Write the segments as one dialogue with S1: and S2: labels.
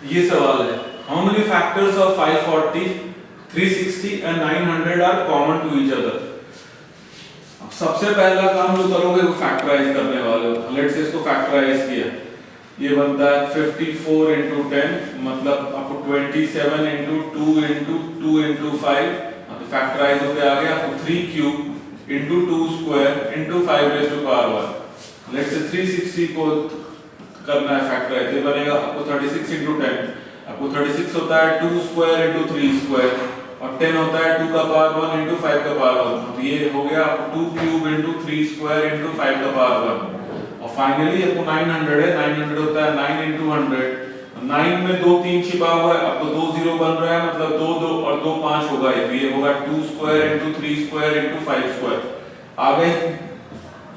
S1: ये सवाल है, how many factors of 540, 360 and 900 are common to each other. अब सबसे पहला काम जो करोगे वो फैक्टराइज करने वाले हो। लेट्स से इसको फैक्टराइज किया, ये बनता है 54 into 10, मतलब आपको 27 into 2 into 2 into 5, तो फैक्टराइज होके आ गया आपको 3 cube into 2 square into 5 raised to power 1। Let's say 360 को करना है फैक्टराइज, ये बनेगा आपको 36 into 10, आपको 36 होता है 2 स्क्वायर into 3 स्क्वायर, और 10 होता है 2 का पावर 1 into 5 का पावर 1, तो ये हो गया आपको 2 क्यूब into 3 स्क्वायर into 5 का पावर 1। और फाइनली आपको 900 है, 900 होता है 9 into 100, 9 में 2 3 छिपा हुआ है, अब तो 2 0 बन रहा है, मतलब 2 2 और 2 5 होगा, ये होगा 2 square into 3 square into 5 square. आ गए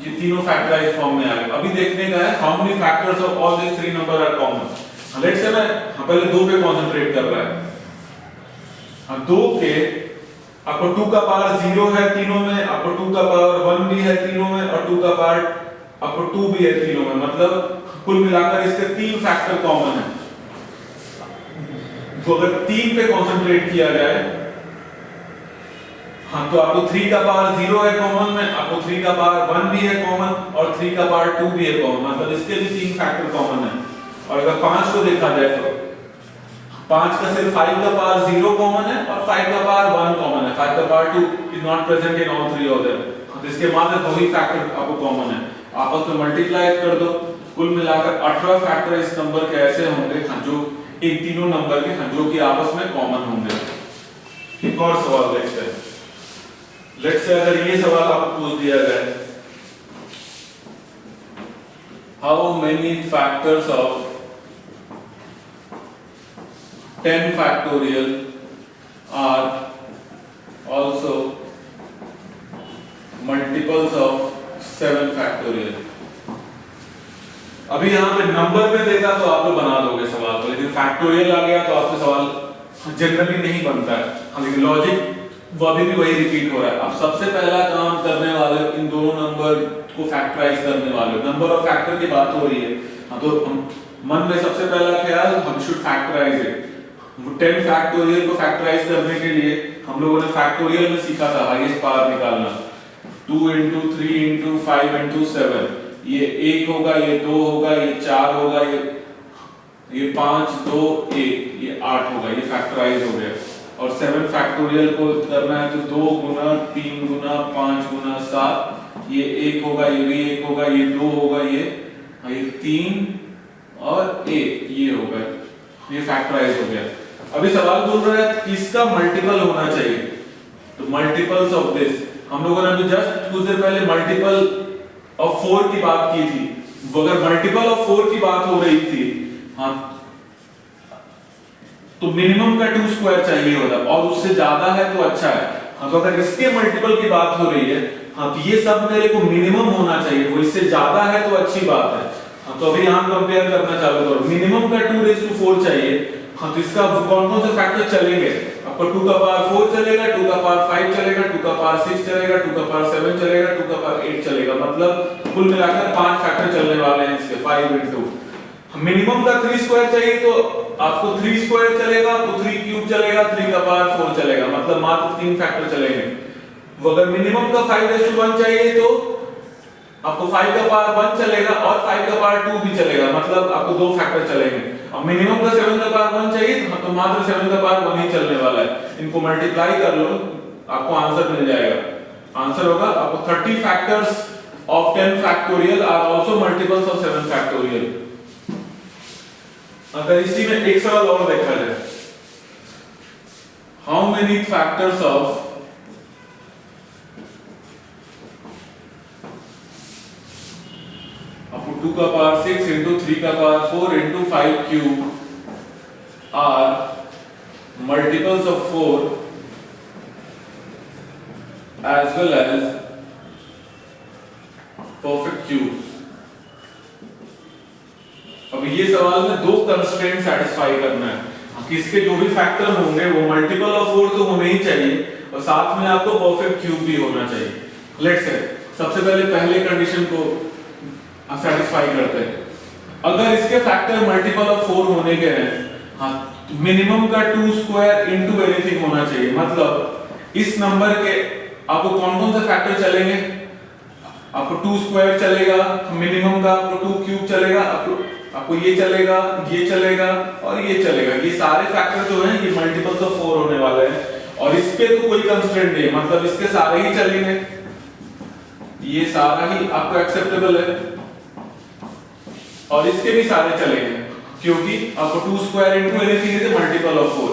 S1: ये तीनों फैक्टराइज फॉर्म में आ गए। अभी देखने का है how many factors of all this three number are common. Let's say मैं पहले 2 पे कंसंट्रेट कर रहा है। हाँ, 2 के आपको 2 का पावर 0 है तीनों में, आपको 2 का पावर 1 भी है तीनों में, और 2 का पावर आपको 2 भी है तीनों में, मतलब कुल मिलाकर इसके 3 फैक्टर कॉमन है। तो अगर 3 पे कंसंट्रेट किया जाए, हाँ, तो आपको 3 का पावर 0 है कॉमन में, आपको 3 का पावर 1 भी है कॉमन, और 3 का पावर 2 भी है कॉमन, मतलब इसके भी 3 फैक्टर कॉमन है। और अगर 5 को देखा जाए तो 5 का सिर्फ 5 का पावर 0 कॉमन है, और 5 का पावर 1 कॉमन है, 5 का power 2 is not present in all three of them, तो इसके मात्र 2 ही फैक्टर आपको कॉमन है। आपस में मल्टीप्लाई कर दो, कुल मिलाकर 18 फैक्टर इस नंबर के ऐसे होंगे जो इन तीनों नंबर के जो कि आपस में कॉमन होंगे। एक और सवाल देखते हैं। लेट्स से अगर ये सवाल आपको पूछ दिया जाए, how many factors of 10 factorial are also multiples of 7 factorial। अभी यहां पे नंबर पे देखा तो आप लोग बना दोगे सवाल को, लेकिन फैक्टोरियल आ गया तो आपसे सवाल जनरली नहीं बनता है, लेकिन लॉजिक वो अभी भी वही रिपीट हो रहा है। अब सबसे पहला काम करने वाले इन दोनों नंबर को फैक्टराइज करने वाले, नंबर ऑफ फैक्टर की बात हो रही है, तो मन में सबसे पहला ख्याल हम शुड फैक्टराइज इट। 10 फैक्टोरियल को फैक्टराइज करने के लिए हम लोगों ने फैक्टोरियल में सीखा था हाईएस्ट पावर निकालना, 2 into 3 into 5 into 7, ये 1 होगा, ये 2 होगा, ये 4 होगा, ये 5 2 1, ये 8 होगा, ये फैक्टराइज हो गया। और 7 फैक्टोरियल को करना है तो 2 गुना 3 गुना 5 गुना 7, ये 1 होगा, ये भी 1 होगा, ये 2 होगा, ये 3 और 1 ये होगा, ये फैक्टराइज हो गया। अभी सवाल बोल रहा है किसका मल्टीपल होना चाहिए, तो मल्टीपल्स ऑफ दिस, हम लोगों ने अभी जस्ट कुछ देर पहले मल्टीपल ऑफ 4 की बात की थी। अगर मल्टीपल ऑफ 4 की बात हो रही थी, हाँ, तो मिनिमम का 2 स्क्वायर चाहिए होता, और उससे ज्यादा है तो अच्छा है। हाँ, तो अगर इसके मल्टीपल की बात हो रही है, हाँ, तो ये सब मेरे को मिनिमम होना चाहिए, वो इससे ज्यादा है तो अच्छी बात है। हाँ, तो अभी यहां कंपेयर करना चालू करो, मिनिमम का 2 चाहिए। हाँ, तो इसका कौन कौन से फैक्टर चलेंगे, आपको 2 का पावर 4 चलेगा, 2 का पावर 5 चलेगा, 2 का पावर 6 चलेगा, 2 का पावर 7 चलेगा, 2 का पावर 8 चलेगा, मतलब कुल मिलाकर 5 फैक्टर चलने वाले हैं इसके 5 into। मिनिमम का 3 स्क्वायर चाहिए तो आपको 3 स्क्वायर चलेगा, आपको 3 क्यूब चलेगा, 3 का पावर 4 चलेगा, मतलब मात्र 3 फैक्टर चलेंगे। अगर मिनिमम का 5:1 चाहिए तो आपको 5 का पावर 1 चलेगा और 5 का पावर 2 भी चलेगा, मतलब आपको 2 फैक्टर चलेंगे। अब मिनिमम का 7 का पावर 1 चाहिए तो मात्र 7 का पावर 1 ही चलने वाला है। इनको मल्टीप्लाई कर लो, आपको आंसर मिल जाएगा। आंसर होगा आपको 30 factors of 10 factorial are also multiples of 7 factorial. अगर इसी में एक सवाल और देखा जाए, हाउ मेनी फैक्टर्स ऑफ 2 का पावर 6 into 3 का power 4 into 5 cube are multiples of 4 as well as perfect cubes। अब ये सवाल में 2 कंस्ट्रेंट सेटिस्फाई करना है कि इसके जो भी फैक्टर होंगे वो मल्टीपल ऑफ 4 तो होने ही चाहिए, और साथ में आपको परफेक्ट क्यूब भी होना चाहिए। लेट्स से सबसे पहले कंडीशन को सेटिस्फाई करते हैं। अगर इसके फैक्टर मल्टीपल ऑफ 4 होने के हैं, हाँ, मिनिमम का 2 स्क्वायर इनटू एनीथिंग होना चाहिए। मतलब इस नंबर के आपको कौन कौन से फैक्टर चलेंगे, आपको 2 स्क्वायर चलेगा, मिनिमम का आपको 2 क्यूब चलेगा, आपको ये चलेगा, ये चलेगा और ये चलेगा। ये सारे फैक्टर जो हैं ये मल्टीपल्स ऑफ 4 होने वाले हैं और इस पे तो कोई कंस्ट्रेंट नहीं है, मतलब इसके सारे ही चलेंगे, ये सारा ही आपको एक्सेप्टेबल है और इसके भी सारे चलेंगे क्योंकि आपको 2 square into anything is multiple of 4,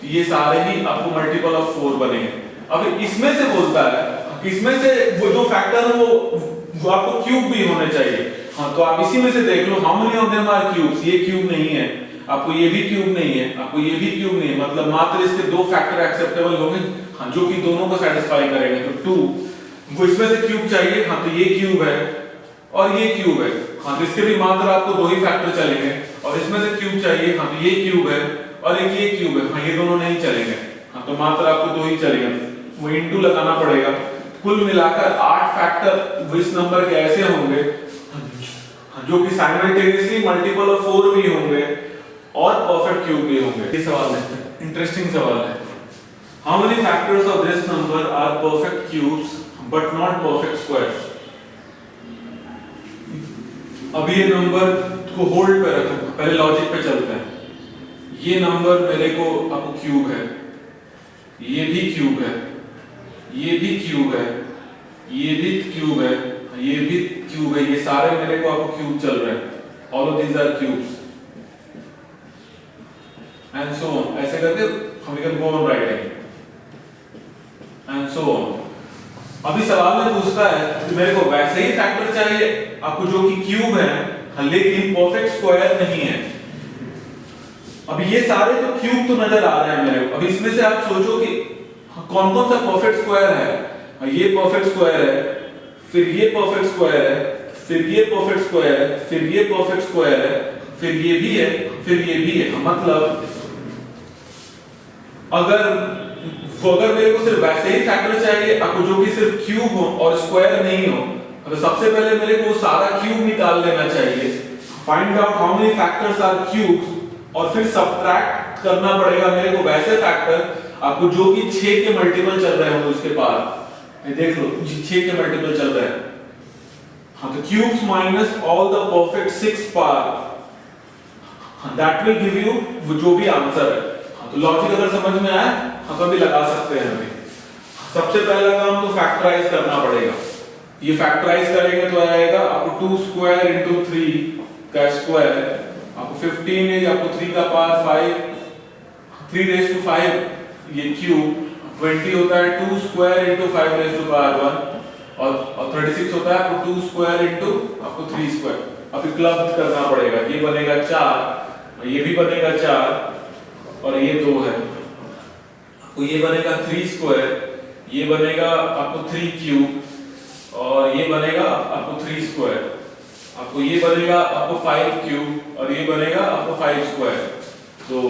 S1: तो ये सारे ही आपको मल्टीपल ऑफ 4 बनेंगे। अब इसमें से बोलता है, इसमें से वो जो फैक्टर है वो आपको क्यूब भी होने चाहिए। हाँ, तो आप इसी में से देख लो how many of them are cubes. ये क्यूब नहीं है, आपको ये भी क्यूब नहीं है, आपको ये भी क्यूब नहीं है, मतलब मात्र इसके 2 फैक्टर एक्सेप्टेबल होंगे, हाँ, जो कि दोनों को सेटिस्फाई करेंगे। तो 2 वो इसमें से क्यूब चाहिए, हाँ, तो ये क्यूब है और ये क्यूब है, हाँ, तो इसके भी मात्र आपको 2 ही फैक्टर चलेंगे और इसमें से क्यूब चाहिए, हाँ, तो ये क्यूब है और एक ये क्यूब है, हाँ, ये दोनों नहीं चलेंगे, हाँ, तो मात्र आपको 2 ही चलेंगे, वो इनटू लगाना पड़ेगा। कुल मिलाकर 8 फैक्टर इस नंबर के ऐसे होंगे जो कि साइमल्टेनियसली मल्टीपल ऑफ 4 भी होंगे और परफेक्ट क्यूब भी होंगे। ये सवाल है, इंटरेस्टिंग सवाल है। How many factors of this number are perfect cubes but not perfect squares. अभी ये नंबर को होल्ड पे रखो, पहले लॉजिक पे चलते हैं। ये नंबर मेरे को आपको क्यूब है, ये भी क्यूब है, ये भी क्यूब है, ये भी क्यूब है, ये भी क्यूब है, ये सारे मेरे को आपको क्यूब चल रहे हैं। All of these are cubes and so on. ऐसे करके हम can go on writing and so on. अभी सवाल में पूछता है कि मेरे को वैसे ही फैक्टर चाहिए आपको जो कि क्यूब है लेकिन परफेक्ट स्क्वायर नहीं है। अभी ये सारे तो क्यूब तो नजर आ रहे हैं मेरे को। अभी इसमें से आप सोचो कि कौन कौन सा परफेक्ट स्क्वायर है। ये परफेक्ट स्क्वायर है, फिर ये परफेक्ट स्क्वायर है, फिर ये परफेक्ट स्क्वायर है, फिर ये परफेक्ट स्क्वायर है, फिर ये भी है, फिर ये भी है। मतलब अगर मेरे को सिर्फ वैसे ही फैक्टर चाहिए आपको जो कि सिर्फ क्यूब हो और स्क्वायर नहीं हो, तो सबसे पहले मेरे को सारा क्यूब निकाल लेना चाहिए। Find out how many factors are cubes और फिर सबट्रैक्ट करना पड़ेगा मेरे को वैसे फैक्टर आपको जो कि 6 के मल्टीपल चल रहे हो उसके पार। ये देख लो 6 के मल्टीपल चल रहे हैं, हाँ, तो cubes minus all the perfect 6 power, that will give you जो भी आंसर है। हाँ, तो लॉजिक अगर समझ में आया हम तो भी लगा सकते हैं। अभी सबसे पहला काम तो फैक्टराइज करना पड़ेगा। ये फैक्टराइज करेंगे तो आएगा आपको 2 स्क्वायर इनटू 3 का स्क्वायर, आपको 15 है, आपको 3 का पावर 5, 3 रेज़ टू 5 ये क्यूब, 20 होता है 2 square into 5 raise to power 1 और 36 होता है आपको 2 स्क्वायर इनटू आपको 3 स्क्वायर। अभी क्लब करना पड़ेगा, ये बनेगा 4, ये भी बनेगा 4 और ये 2 है, तो ये बनेगा 3 स्क्वायर, ये बनेगा आपको 3 क्यूब और ये बनेगा आपको 3 स्क्वायर, आपको ये बनेगा आपको 5 क्यूब और ये बनेगा आपको 5 स्क्वायर। तो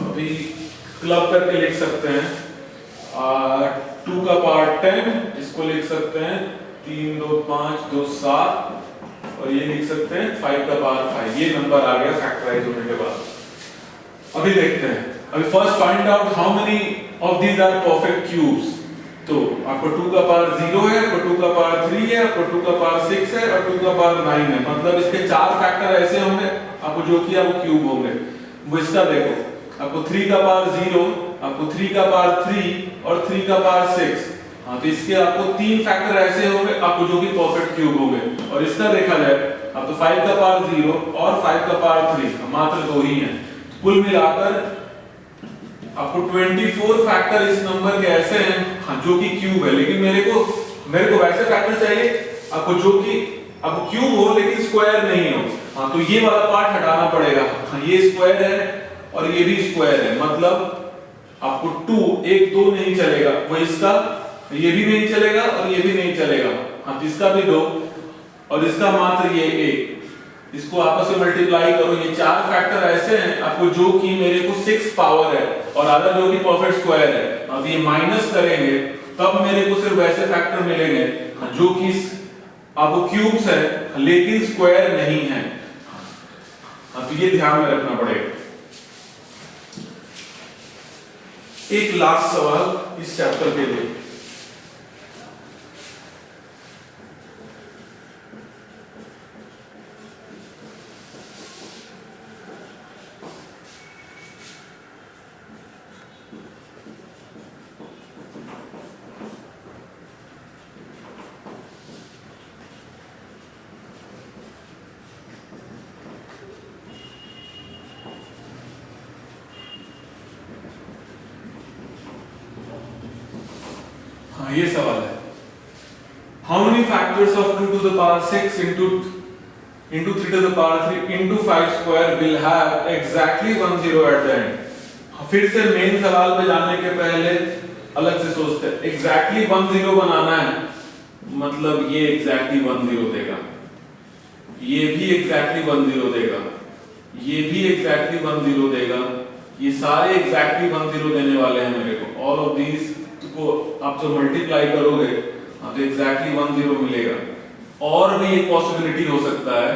S1: अभी क्लब करके लिख सकते हैं 2 का पावर 10, इसको लिख सकते हैं 3 2 5 2 7 और ये लिख सकते हैं 5 का पावर 5। ये नंबर आ गया फैक्टराइज होने के बाद। अभी देखते हैं, अभी first find out how many of these are perfect cubes. तो आपको 2 का पावर 0 है, आपको 2 का पावर 3 है, आपको 2 का पावर 6 है और 2 का पावर 9 है। मतलब इसके 4 फैक्टर ऐसे होंगे आपको जो कि आपको क्यूब होंगे। वो इसका देखो आपको 3 का पावर 0, आपको 3 का पावर 3 और 3 का पावर 6। हाँ, तो इसके आपको 3 फैक्टर ऐसे होंगे आपको जो कि परफेक्ट क्यूब होंगे। और इसका देखा जाए अब तो 5 का पावर 0 और 5 का पावर 3 मात्र 2 ही हैं। कुल मिलाकर आपको 24 फैक्टर इस नंबर के ऐसे हैं, हाँ, जो कि क्यूब है। लेकिन मेरे को वैसे फैक्टर चाहिए आपको जो कि आपको क्यूब हो लेकिन स्क्वायर नहीं हो। हाँ, तो ये वाला पार्ट हटाना पड़ेगा। हाँ, ये स्क्वायर है और ये भी स्क्वायर है, मतलब आपको 2 1 2 नहीं चलेगा, वो इसका ये भी नहीं चलेगा और ये भी नहीं चलेगा। हाँ, तो इसका भी 2 और इसका मात्र ये 1। इसको आपस में मल्टीप्लाई करो, ये 4 फैक्टर ऐसे हैं आपको जो कि मेरे को 6 पावर है और अदर जो कि परफेक्ट स्क्वायर है। अब ये माइनस करेंगे तब मेरे को सिर्फ वैसे फैक्टर मिलेंगे जो कि आपको क्यूब्स है लेकिन स्क्वायर नहीं है। हाँ, तो ये ध्यान में रखना पड़ेगा। एक लास्ट सवाल इस चैप्टर के लिए। हाँ ये सवाल है, how many factors of 2 to the power 6 into 3 to the power 3 into 5 square will have exactly 1 0 at the end। फिर से मेन सवाल पे जाने के पहले अलग से सोचते हैं। एग्जैक्टली 1 0 बनाना है, मतलब ये एग्जैक्टली 1 0 देगा, ये भी एग्जैक्टली 1 0 देगा, ये भी एग्जैक्टली 1 0 देगा, ये सारे एग्जैक्टली 1 0 देने वाले हैं मेरे को। ऑल ऑफ दीज को आप जो मल्टीप्लाई करोगे तो एग्जैक्टली 1 0 मिलेगा। और भी एक पॉसिबिलिटी हो सकता है,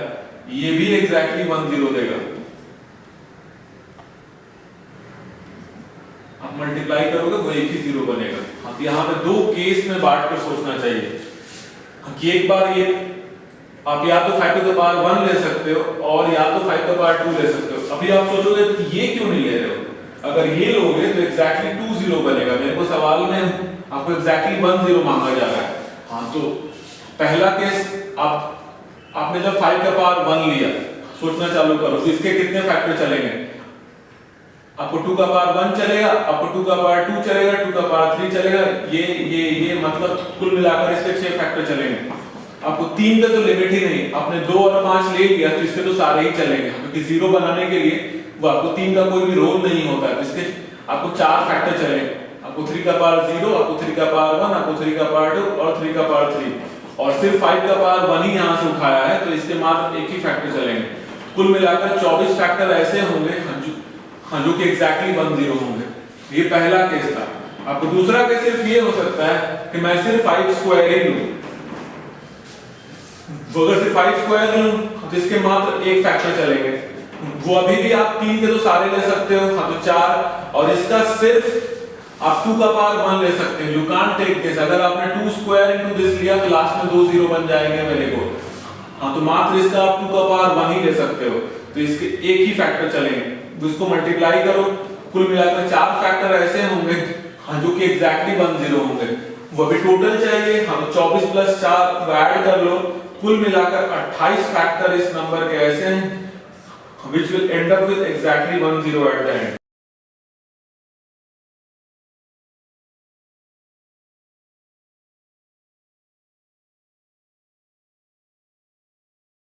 S1: ये भी एग्जैक्टली 1 0 देगा। आप मल्टीप्लाई करोगे वो एक ही 0 बनेगा। हाँ, यहाँ पे दो केस में बांट कर सोचना चाहिए कि एक बार ये आप या तो 5 to the power 1 ले सकते हो और या तो 5 to the power 2 ले सकते हो। अभी आप सोचोगे कि ये क्यों नहीं ले रहे हो, अगर ये लोगे तो एग्जैक्टली 2 0 बनेगा। मेरे को सवाल में आपको एग्जैक्टली 1 0 मांगा जा रहा है। हाँ, तो पहला केस आपने जब 5 का पावर 1 लिया, सोचना चालू करो तो इसके कितने फैक्टर चलेंगे। आपको 2 का पावर 1 चलेगा, आपको 2 का पावर 2 चलेगा, 2 का पावर 3 चलेगा, ये मतलब कुल मिलाकर इसके 6 फैक्टर चलेंगे। आपको 3 का तो लिमिट ही नहीं, आपने 2 और 5 ले लिया तो इसके तो सारे ही चलेंगे, क्योंकि 0 बनाने के लिए वो आपको 3 का कोई भी रोल नहीं होता है। इसके आपको 4 फैक्टर चलेंगे, आपको 3 का पावर 0, आपको 3 का पावर 1, आपको 3 का पावर 2 और 3 का पावर 3 और सिर्फ 5 का पावर 1 ही यहाँ से उठाया है, तो इसके मात्र एक ही फैक्टर चलेंगे। कुल मिलाकर 24 फैक्टर ऐसे होंगे जो कि एग्जैक्टली 1 0 होंगे। ये पहला केस था। आपको दूसरा केस सिर्फ ये हो सकता है कि मैं सिर्फ 5 स्क्वायर ही लूं, अगर सिर्फ 5 स्क्वायर लूं तो इसके मात्र एक फैक्टर चलेंगे। वो अभी भी आप 3 के तो सारे ले सकते हो, हाँ तो 4, और इसका सिर्फ आप 2 का पावर 1 ले सकते हैं। You can't take this. अगर आपने 2 स्क्वायर इनटू दिस लिया तो लास्ट में 2 0 बन जाएंगे मेरे को। हाँ, तो मात्र इसका आप 2 का पावर 1 ही ले सकते हो, तो इसके एक ही फैक्टर चलेंगे। तो इसको मल्टीप्लाई करो, कुल मिलाकर 4 फैक्टर ऐसे होंगे हाँ जो कि एग्जैक्टली 1 0 होंगे। वो भी टोटल चाहिए, हाँ तो 24 प्लस 4 ऐड कर लो, कुल मिलाकर 28 फैक्टर इस नंबर के ऐसे हैं which will end up with exactly 1 0 at the end।